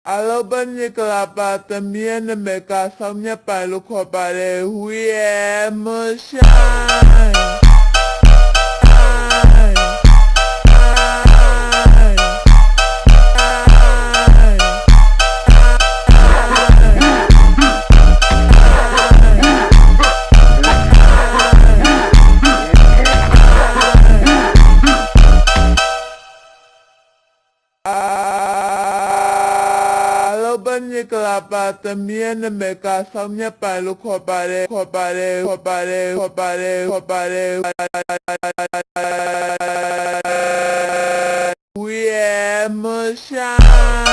Alobaniklapa también me casa mi palo copare huye moshai. Alobaniklapa también me casa mi palo copare huye moshai.